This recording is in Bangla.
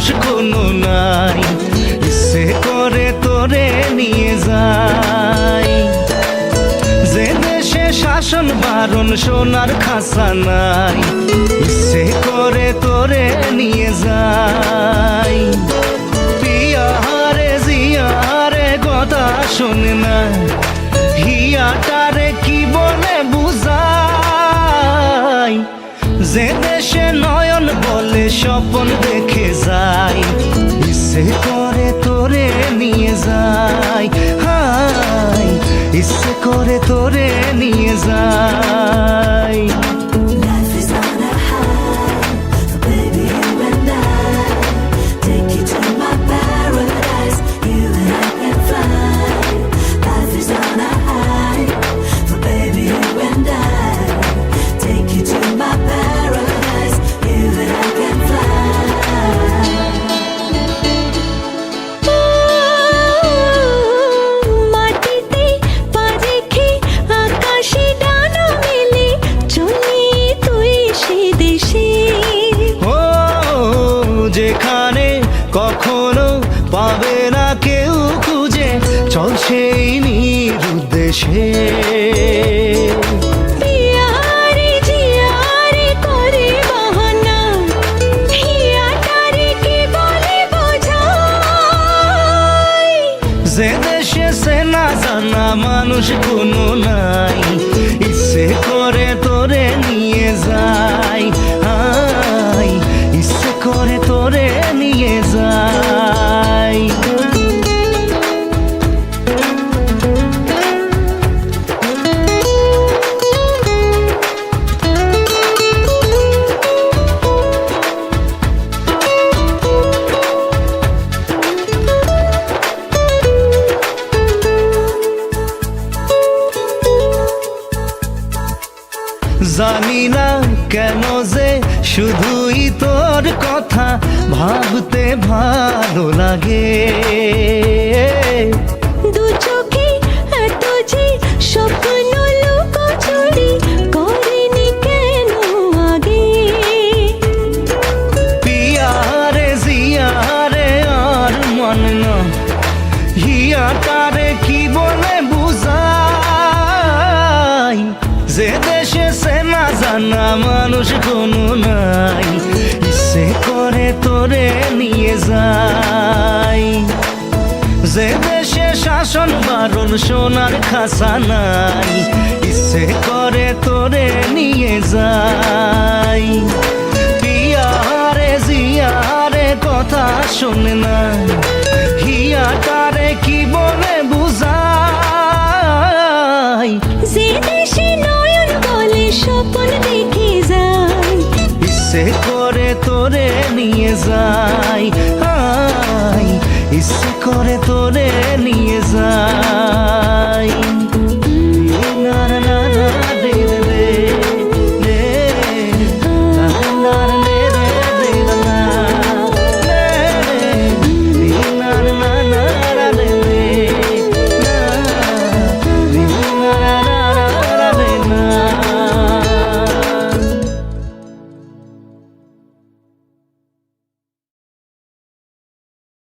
মানুষ কোনো নাই, ইচ্ছে করে তোরে নিয়ে যাই। যে দেশে শাসন বারণ সোনার খাসা নাই, ইচ্ছে করে তোরে নিয়ে যাই। পিয়ারে জিয়ারে কথা শোনে না, হিয়াটারে কি বলে বুঝাই। যে দেশে নয়ন বলে স্বপ্ন দেখে যায়, ইচ্ছে করে তোরে নিয়ে যাই। হাই ইচ্ছে করে তোরে নিয়ে যাই। যেখানে কখনো পাবে না কেউ খুঁজে, চল সেই নিরুদ্দেশে। যে দেশে সে না জানা মানুষ কোনো নাই, ইচ্ছে করে তোরে নিয়ে যাই। হাই ইচ্ছে করে তোরে নিয়ে যাই। জানি না কেন যে শুধুই তোর কথা ভাবতে ভালো লাগে। দু চোখে এত যে স্বপ্ন লুকোচুরি করেনি কেন আগে। পিয়ারে জিয়ারে আর মন না, হিয়াটারে কি বলে বুঝাই। যে দেশে সে না জানা মানুষ কোনো নাই, ইচ্ছে করে তোরে নিয়ে যাই। যে দেশে শাসন বারণ সোনার খাসা নাই, ইচ্ছে করে তোরে নিয়ে যাই। পিয়ারে জিয়ারে কথা শোনে না, হিয়াটারে কি বলে বুঝাই। যে দেশে নয়ন বলে স্বপ্ন দেখে যায়, ইচ্ছে করে তোরে নিয়ে যায়।